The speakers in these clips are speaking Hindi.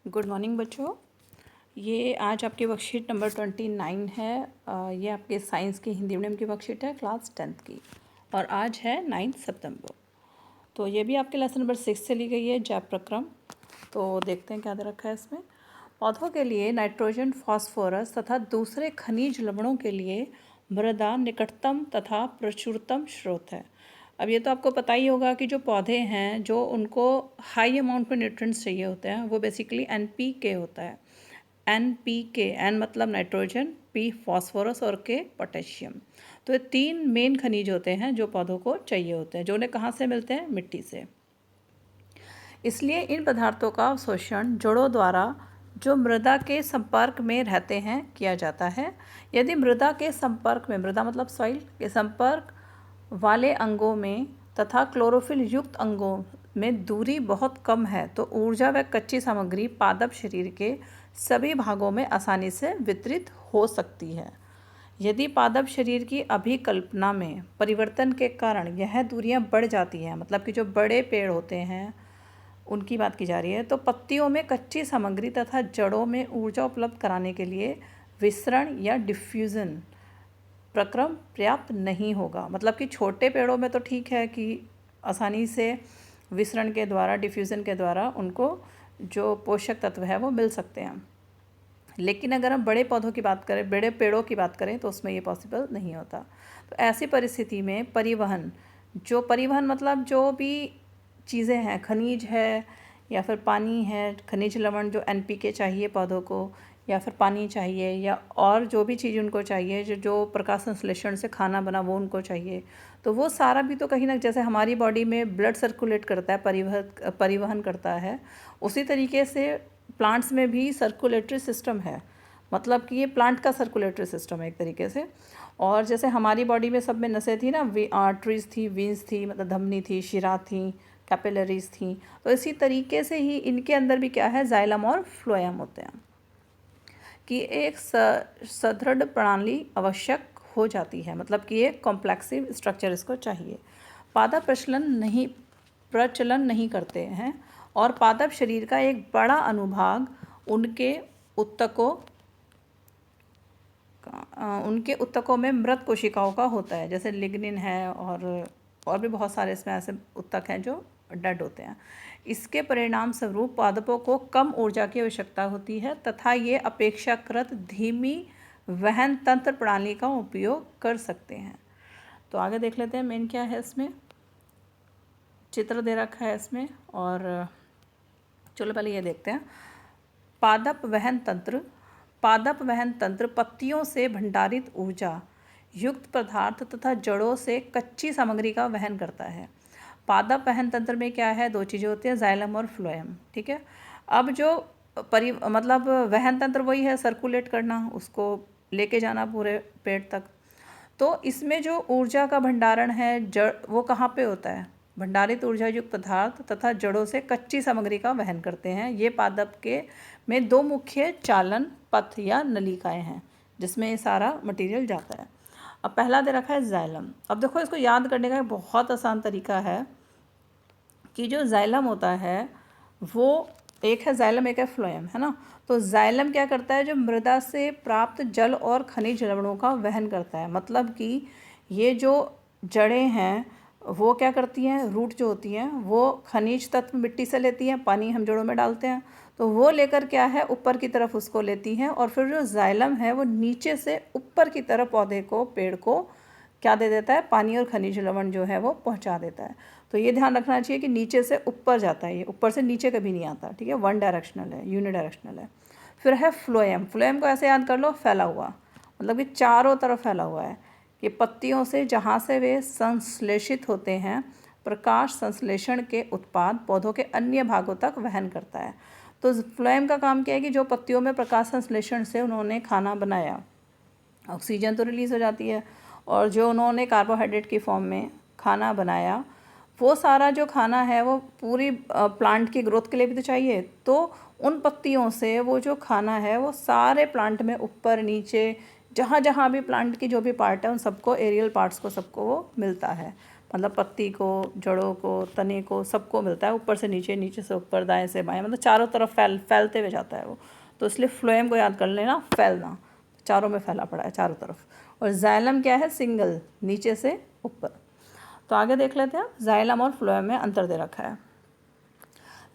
गुड मॉर्निंग बच्चों। ये आज आपकी वर्कशीट नंबर 29 है। ये आपके साइंस की हिंदी मीडियम की वर्कशीट है क्लास 10th की, और आज है 9 सितंबर। तो ये भी आपके लेसन नंबर 6 से ली गई है, जैव प्रक्रम। तो देखते हैं क्या दे रखा है इसमें। पौधों के लिए नाइट्रोजन, फास्फोरस तथा दूसरे खनिज लवणों के लिए मृदा निकटतम तथा प्रचुरतम स्रोत है। अब ये तो आपको पता ही होगा कि जो पौधे हैं, जो उनको हाई अमाउंट में न्यूट्रिएंट्स चाहिए होते हैं, वो बेसिकली NPK होता है। NPK, N मतलब नाइट्रोजन, P फास्फोरस और K पोटेशियम। तो ये 3 मेन खनिज होते हैं जो पौधों को चाहिए होते हैं, जो उन्हें कहाँ से मिलते हैं? मिट्टी से। इसलिए इन पदार्थों का अवशोषण जड़ों द्वारा जो मृदा के संपर्क में रहते हैं किया जाता है। यदि मृदा के संपर्क में, मृदा मतलब सॉइल के संपर्क वाले अंगों में तथा क्लोरोफिल युक्त अंगों में दूरी बहुत कम है, तो ऊर्जा व कच्ची सामग्री पादप शरीर के सभी भागों में आसानी से वितरित हो सकती है। यदि पादप शरीर की अभिकल्पना में परिवर्तन के कारण यह दूरियां बढ़ जाती हैं, मतलब कि जो बड़े पेड़ होते हैं उनकी बात की जा रही है, तो पत्तियों में कच्ची सामग्री तथा जड़ों में ऊर्जा उपलब्ध कराने के लिए विसरण या डिफ्यूज़न प्रक्रम पर्याप्त नहीं होगा। मतलब कि छोटे पेड़ों में तो ठीक है कि आसानी से विसरण के द्वारा, डिफ्यूज़न के द्वारा उनको जो पोषक तत्व है वो मिल सकते हैं, लेकिन अगर हम बड़े पौधों की बात करें, बड़े पेड़ों की बात करें, तो उसमें ये पॉसिबल नहीं होता। तो ऐसी परिस्थिति में परिवहन मतलब जो भी चीज़ें हैं, खनिज है या फिर पानी है, खनिज लवण जो NPK चाहिए पौधों को, या फिर पानी चाहिए, या और जो भी चीज़ उनको चाहिए, जो प्रकाश संश्लेषण से खाना बना वो उनको चाहिए, तो वो सारा भी तो कहीं ना, जैसे हमारी बॉडी में ब्लड सर्कुलेट करता है, परिवहन करता है, उसी तरीके से प्लांट्स में भी सर्कुलेटरी सिस्टम है। मतलब कि ये प्लांट का सर्कुलेटरी सिस्टम है एक तरीके से। और जैसे हमारी बॉडी में सब में नसें थी ना, आर्टरीज थी, वीन्स थी, मतलब धमनी थी, शिरा थी, कैपिलरीज थी, तो इसी तरीके से ही इनके अंदर भी क्या है, जाइलम और फ्लोएम होते हैं कि एक सुदृढ़ प्रणाली आवश्यक हो जाती है। मतलब कि एक कॉम्प्लेक्सिव स्ट्रक्चर इसको चाहिए। पादप प्रचलन नहीं करते हैं, और पादप शरीर का एक बड़ा अनुभाग उनके उत्तकों में मृत कोशिकाओं का होता है, जैसे लिग्निन है, और भी बहुत सारे इसमें ऐसे उत्तक हैं जो डेड होते हैं। इसके परिणाम स्वरूप पादपों को कम ऊर्जा की आवश्यकता होती है तथा ये अपेक्षाकृत धीमी वहन तंत्र प्रणाली का उपयोग कर सकते हैं। तो आगे देख लेते हैं मेन क्या है इसमें। चित्र दे रखा है इसमें, और चलो पहले ये देखते हैं। पादप वहन तंत्र पत्तियों से भंडारित ऊर्जा युक्त पदार्थ तथा जड़ों से कच्ची सामग्री का वहन करता है। पादप वहन तंत्र में क्या है, 2 चीज़ें होती हैं, जाइलम और फ्लोएम। ठीक है। अब जो मतलब वहन तंत्र वही है, सर्कुलेट करना, उसको लेके जाना पूरे पेट तक। तो इसमें जो ऊर्जा का भंडारण है, जड़, वो कहाँ पे होता है? भंडारित ऊर्जा युक्त पदार्थ तथा जड़ों से कच्ची सामग्री का वहन करते हैं। ये पादप के में 2 मुख्य चालन पथ या नलिकाएं हैं जिसमें ये सारा मटेरियल जाता है। अब पहला दे रखा है जाइलम। अब देखो, इसको याद करने का एक बहुत आसान तरीका है कि जो जाइलम होता है वो एक है जाइलम, एक है फ्लोएम, है ना। तो जाइलम क्या करता है, जो मृदा से प्राप्त जल और खनिज लवणों का वहन करता है। मतलब कि ये जो जड़ें हैं वो क्या करती हैं, रूट जो होती हैं वो खनिज तत्व मिट्टी से लेती हैं, पानी हम जड़ों में डालते हैं, तो वो लेकर क्या है, ऊपर की तरफ उसको लेती हैं, और फिर जो जाइलम है वो नीचे से ऊपर की तरफ पौधे को, पेड़ को क्या दे देता है, पानी और खनिज लवण जो है वो पहुंचा देता है। तो ये ध्यान रखना चाहिए कि नीचे से ऊपर जाता है, ये ऊपर से नीचे कभी नहीं आता। ठीक है, 1 डायरेक्शनल है, यूनिडायरेक्शनल है। फिर है फ्लोएम। फ्लोएम को ऐसे याद कर लो, फैला हुआ, मतलब कि चारों तरफ फैला हुआ है, कि पत्तियों से जहाँ से वे संश्लेषित होते हैं, प्रकाश संश्लेषण के उत्पाद पौधों के अन्य भागों तक वहन करता है। तो फ्लोएम का काम क्या है कि जो पत्तियों में प्रकाश संश्लेषण से उन्होंने खाना बनाया, ऑक्सीजन तो रिलीज़ हो जाती है, और जो उन्होंने कार्बोहाइड्रेट की फॉर्म में खाना बनाया, वो सारा जो खाना है वो पूरी प्लांट की ग्रोथ के लिए भी तो चाहिए। तो उन पत्तियों से वो जो खाना है वो सारे प्लांट में ऊपर नीचे जहाँ जहाँ भी प्लांट की जो भी पार्ट है उन सबको, एरियल पार्ट्स को सबको वो मिलता है। मतलब पत्ती को, जड़ों को, तने को, सबको मिलता है, ऊपर से नीचे, नीचे से ऊपर, दाएं से बाएं, मतलब चारों तरफ फैलते हुए जाता है वो। तो इसलिए फ्लोएम को याद कर लेना, फैलना, चारों में फैला पड़ा है चारों तरफ। और जाइलम क्या है, सिंगल, नीचे से ऊपर। तो आगे देख लेते हैं, जाइलम और फ्लोएम में अंतर दे रखा है।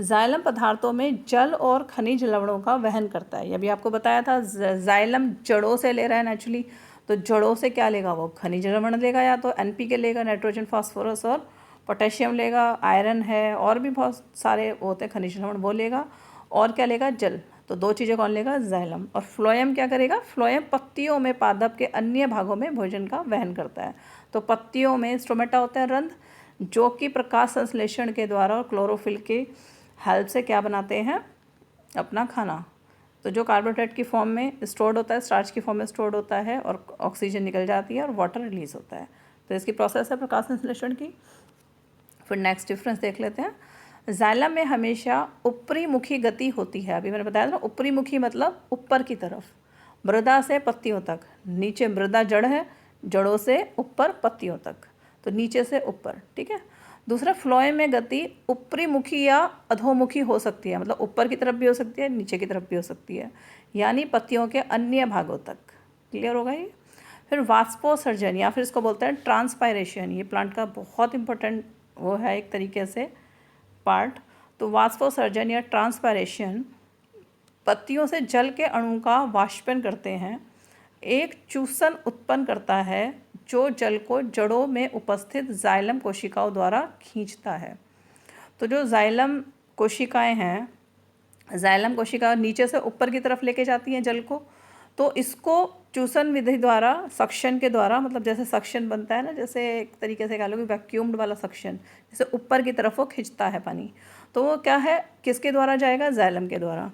जाइलम पदार्थों में जल और खनिज लवणों का वहन करता है। ये भी आपको बताया था, जाइलम जड़ों से ले रहा है नेचुरली, तो जड़ों से क्या लेगा वो, खनिज लवण लेगा, या तो एनपीके लेगा, नाइट्रोजन, फास्फोरस और पोटेशियम लेगा, आयरन है, और भी बहुत सारे होते हैं खनिज लवण, वो लेगा। और क्या लेगा, जल। तो दो चीज़ें कौन लेगा, जाइलम। और फ्लोएम क्या करेगा, फ्लोएम पत्तियों में पादप के अन्य भागों में भोजन का वहन करता है। तो पत्तियों में स्टोमेटा होता है, रंध्र, जो कि प्रकाश संश्लेषण के द्वारा और क्लोरोफिल के हेल्प से क्या बनाते हैं, अपना खाना। तो जो कार्बोहाइड्रेट की फॉर्म में स्टोर्ड होता है, स्टार्च की फॉर्म में स्टोर्ड होता है, और ऑक्सीजन निकल जाती है और वाटर रिलीज होता है। तो इसकी प्रोसेस है प्रकाश संश्लेषण की। फिर नेक्स्ट डिफरेंस देख लेते हैं। जाइलम में हमेशा ऊपरी मुखी गति होती है। अभी मैंने बताया था ना, ऊपरी मुखी मतलब ऊपर की तरफ, मृदा से पत्तियों तक। नीचे मृदा जड़ है, जड़ों से ऊपर पत्तियों तक, तो नीचे से ऊपर, ठीक है। दूसरा, फ्लोएम में गति ऊपरी मुखी या अधोमुखी हो सकती है, मतलब ऊपर की तरफ भी हो सकती है, नीचे की तरफ भी हो सकती है, यानी पत्तियों के अन्य भागों तक। क्लियर होगा ये। फिर वाष्पोत्सर्जन, या फिर इसको बोलते हैं ट्रांसपायरेशन। ये प्लांट का बहुत इंपॉर्टेंट वो है एक तरीके से पार्ट। तो वाष्पोत्सर्जन या ट्रांसपायरेशन पत्तियों से जल के अणु का वाष्पन करते हैं, एक चूसन उत्पन्न करता है जो जल को जड़ों में उपस्थित जाइलम कोशिकाओं द्वारा खींचता है। तो जो जाइलम कोशिकाएं हैं, जाइलम कोशिका नीचे से ऊपर की तरफ लेके जाती हैं जल को, तो इसको चूसन विधि द्वारा, सक्शन के द्वारा, मतलब जैसे सक्शन बनता है ना, जैसे एक तरीके से कह लो कि वैक्यूम्ड वाला सक्शन, जैसे ऊपर की तरफ वो खींचता है पानी, तो वो क्या है, किसके द्वारा जाएगा, जाइलम के द्वारा।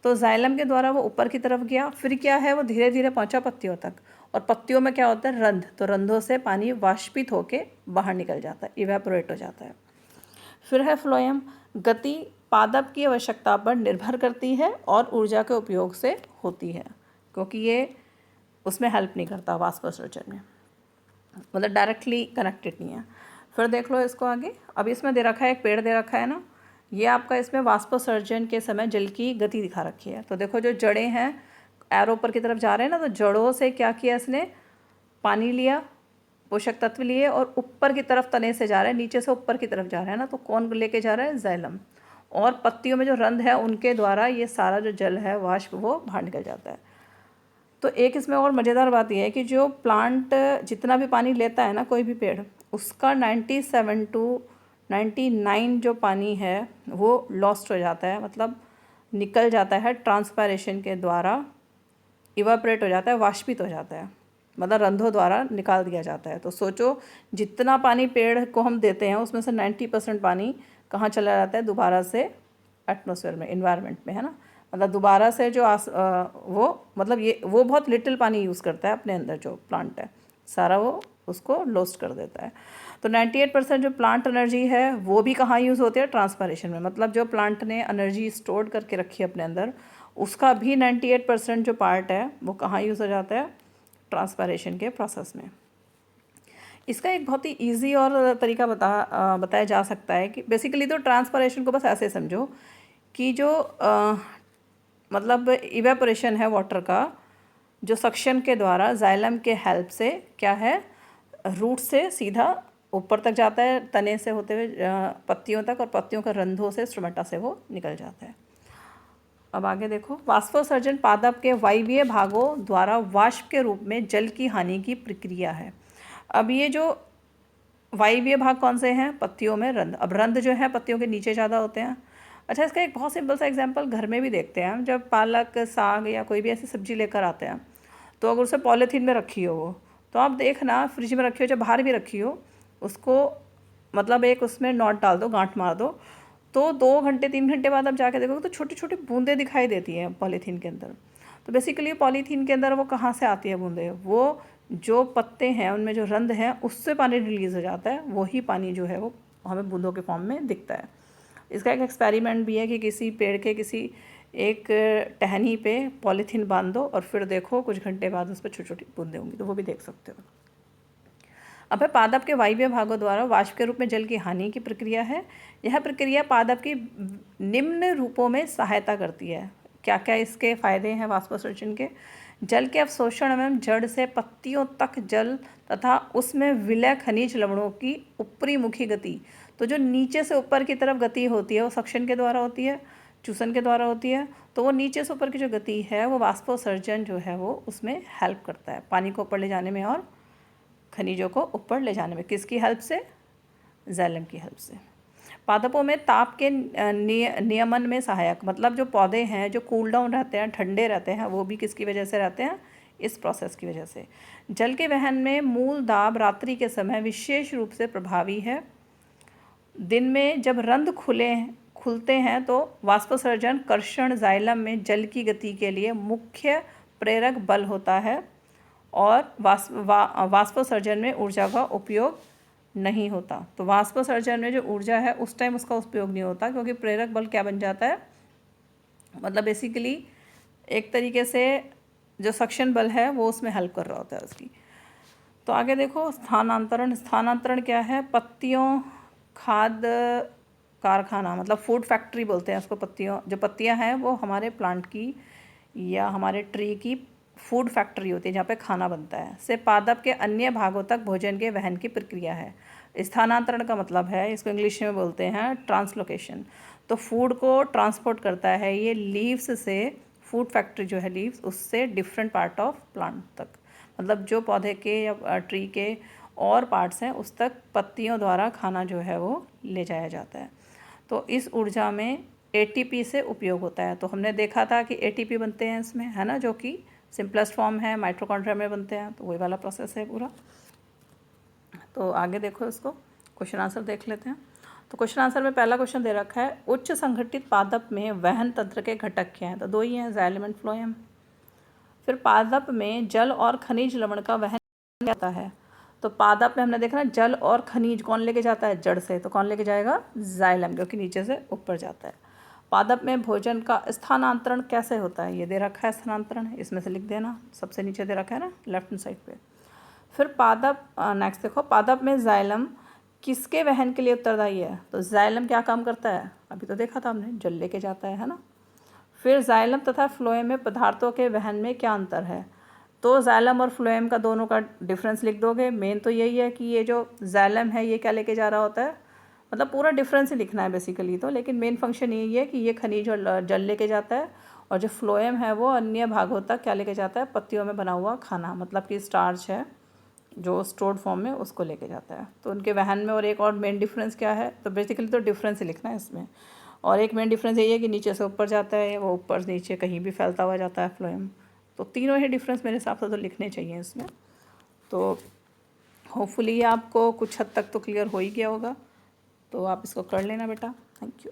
तो जाइलम के द्वारा वो ऊपर की तरफ गया, फिर क्या है, वो धीरे धीरे पहुंचा पत्तियों तक, और पत्तियों में क्या होता है, रंध्र, तो रंध्रों से पानी वाष्पित होकर बाहर निकल जाता है, इवेपोरेट हो जाता है। फिर है फ्लोएम, गति पादप की आवश्यकता पर निर्भर करती है और ऊर्जा के उपयोग से होती है, क्योंकि ये उसमें हेल्प नहीं करता वाष्पोत्सर्जन में, मतलब डायरेक्टली कनेक्टेड नहीं है। फिर देख लो इसको आगे। अब इसमें दे रखा है, एक पेड़ दे रखा है ना, ये आपका इसमें वाष्पोत्सर्जन के समय जल की गति दिखा रखी है। तो देखो, जो जड़ें हैं एरो ऊपर की तरफ जा रहे हैं ना, तो जड़ों से क्या किया इसने, पानी लिया, पोषक तत्व लिए, और ऊपर की तरफ तने से जा रहा है, नीचे से ऊपर की तरफ जा रहा है ना, तो कौन लेके जा रहा है, जाइलम। और पत्तियों में जो रंध्र है उनके द्वारा ये सारा जो जल है, वाष्प, वो बाहर निकल जाता है। तो एक इसमें और मज़ेदार बात यह है कि जो प्लांट जितना भी पानी लेता है ना, कोई भी पेड़, उसका 97 to 99 जो पानी है वो लॉस्ट हो जाता है, मतलब निकल जाता है ट्रांसपायरेशन के द्वारा, इवापोरेट हो जाता है, वाष्पित हो जाता है, मतलब रंध्रों द्वारा निकाल दिया जाता है। तो सोचो, जितना पानी पेड़ को हम देते हैं उसमें से 90% पानी कहाँ चला जाता है, दोबारा से एटमॉस्फेयर में, इन्वायरमेंट में, है ना। मतलब दोबारा से जो वो, मतलब ये वो बहुत लिटिल पानी यूज़ करता है अपने अंदर, जो प्लांट है सारा वो उसको लॉस्ट कर देता है। तो 98% जो प्लांट एनर्जी है वो भी कहाँ यूज़ होती है, ट्रांसपायरेशन में। मतलब जो प्लांट ने एनर्जी स्टोर करके रखी है अपने अंदर, उसका भी 98% जो पार्ट है वो कहाँ यूज़ हो जाता है, ट्रांसपायरेशन के प्रोसेस में। इसका एक बहुत ही इजी और तरीका बताया जा सकता है कि बेसिकली तो ट्रांसपायरेशन को बस ऐसे समझो कि जो मतलब इवेपोरेशन है वाटर का, जो सक्शन के द्वारा जाइलम के हेल्प से क्या है, रूट से सीधा ऊपर तक जाता है, तने से होते हुए पत्तियों तक, और पत्तियों का रंध्रों से, स्टोमेटा से वो निकल जाता है। अब आगे देखो, वाष्पोत्सर्जन पादप के वायवीय भागों द्वारा वाष्प के रूप में जल की हानि की प्रक्रिया है। अब ये जो वायवीय भाग कौन से हैं, पत्तियों में रंध्र। अब रंध्र जो है पत्तियों के नीचे ज़्यादा होते हैं। अच्छा, इसका एक बहुत सिंपल सा एग्जांपल घर में भी देखते हैं हम, जब पालक, साग या कोई भी ऐसी सब्जी लेकर आते हैं, तो अगर उसे पॉलीथीन में रखी हो वो, तो आप देखना, फ्रिज में रखी हो, जब बाहर भी रखी हो, उसको मतलब एक उसमें नॉट डाल दो, गांठ मार दो, तो 2 घंटे 3 घंटे बाद आप जाके देखोगे तो छोटी छोटी बूंदें दिखाई देती हैं पॉलीथीन के अंदर। तो बेसिकली पॉलीथीन के अंदर वो कहाँ से आती है बूंदें, वो जो पत्ते हैं उनमें जो रंध्र हैं उससे पानी रिलीज़ हो जाता है, वही पानी जो है वो हमें बूंदों के फॉर्म में दिखता है। इसका एक एक्सपेरिमेंट भी है कि किसी पेड़ के किसी एक टहनी पे पॉलीथीन बांध दो और फिर देखो कुछ घंटे बाद उस पर छोटी छोटी बूंदें होंगी, तो वो भी देख सकते हो। अब है पादप के वायवीय भागों द्वारा वाष्प के रूप में जल की हानि की प्रक्रिया है। यह प्रक्रिया पादप की निम्न रूपों में सहायता करती है। क्या क्या इसके फायदे हैं वाष्पोत्सर्जन के? जल के अवशोषण एवं जड़ से पत्तियों तक जल तथा उसमें विलय खनिज लवणों की ऊपरी मुखी गति। तो जो नीचे से ऊपर की तरफ गति होती है वो सक्शन के द्वारा होती है, चूसन के द्वारा होती है। तो वो नीचे से ऊपर की जो गति है वो वाष्पोत्सर्जन जो है वो उसमें हेल्प करता है, पानी को ऊपर ले जाने में और खनिजों को ऊपर ले जाने में। किसकी हेल्प से? जाइलम की हेल्प से। पादपों में ताप के नियमन में सहायक, मतलब जो पौधे हैं जो कूल डाउन रहते हैं, ठंडे रहते हैं, वो भी किसकी वजह से रहते हैं? इस प्रोसेस की वजह से। जल के वहन में मूल दाब रात्रि के समय विशेष रूप से प्रभावी है। दिन में जब रंध्र खुलते हैं तो वाष्पोत्सर्जन कर्षण जाइलम में जल की गति के लिए मुख्य प्रेरक बल होता है और वाष्पोत्सर्जन में ऊर्जा का उपयोग नहीं होता। तो वाष्पोत्सर्जन में जो ऊर्जा है उस टाइम उसका उपयोग नहीं होता, क्योंकि प्रेरक बल क्या बन जाता है? मतलब बेसिकली एक तरीके से जो सक्शन बल है वो उसमें हेल्प कर रहा होता है उसकी। तो आगे देखो स्थानांतरण। स्थानांतरण क्या है? पत्तियों खाद्य कारखाना, मतलब फूड फैक्ट्री बोलते हैं उसको। पत्तियों, जो पत्तियां हैं वो हमारे प्लांट की या हमारे ट्री की फूड फैक्ट्री होती है जहाँ पे खाना बनता है, से पादप के अन्य भागों तक भोजन के वहन की प्रक्रिया है। स्थानांतरण का मतलब है, इसको इंग्लिश में बोलते हैं ट्रांसलोकेशन। तो फूड को ट्रांसपोर्ट करता है ये लीव्स से, फूड फैक्ट्री जो है लीव्स, उससे डिफरेंट पार्ट ऑफ प्लांट तक, मतलब जो पौधे के या ट्री के और पार्ट्स हैं उस तक पत्तियों द्वारा खाना जो है वो ले जाया जाता है। तो इस ऊर्जा में एटीपी से उपयोग होता है। तो हमने देखा था कि एटीपी बनते हैं इसमें, है ना, जो कि सिंपलेस्ट फॉर्म है, माइटोकॉन्ड्रिया में बनते हैं। तो वही वाला प्रोसेस है पूरा। तो आगे देखो, इसको क्वेश्चन आंसर देख लेते हैं। तो क्वेश्चन आंसर में पहला क्वेश्चन दे रखा है, उच्च संगठित पादप में वहन तंत्र के घटक क्या हैं? तो दो ही हैं, जाइलम एंड फ्लोएम। फिर पादप में जल और खनिज लवण का वहन होता है। तो पादप में हमने देखा ना, जल और खनिज कौन लेके जाता है? जड़ से। तो कौन लेके जाएगा? जाइलम, जो कि नीचे से ऊपर जाता है। पादप में भोजन का स्थानांतरण कैसे होता है? ये दे रखा है स्थानांतरण, इसमें से लिख देना, सबसे नीचे दे रखा है ना लेफ्ट हैंड साइड पे। फिर पादप, नेक्स्ट देखो, पादप में जाइलम किसके वहन के लिए उत्तरदायी है? तो जाइलम क्या काम करता है? अभी तो देखा था हमने, जल लेके जाता है ना। फिर जाइलम तथा फ्लोएम में पदार्थों के वहन में क्या अंतर है? तो जाइलम और फ्लोएम का दोनों का डिफरेंस लिख दोगे। मेन तो यही है कि ये जो जाइलम है ये क्या लेके जा रहा होता है, मतलब पूरा डिफरेंस ही लिखना है बेसिकली तो, लेकिन मेन फंक्शन यही है कि ये खनिज और जल लेके जाता है, और जो फ्लोएम है वो अन्य भागों तक क्या लेके जाता है? पत्तियों में बना हुआ खाना, मतलब कि स्टार्च है जो स्टोर्ड फॉर्म में, उसको लेके जाता है। तो उनके वहन में और एक और मेन डिफरेंस क्या है? तो बेसिकली तो डिफरेंस ही लिखना है इसमें। और एक मेन डिफरेंस यही है कि नीचे से ऊपर जाता है, वो ऊपर नीचे कहीं भी फैलता हुआ जाता है फ्लोएम। तो तीनों ही डिफरेंस मेरे हिसाब से तो लिखने चाहिए इसमें। तो होपफुली आपको कुछ हद तक तो क्लियर हो ही गया होगा। तो आप इसको कर लेना बेटा। Thank you.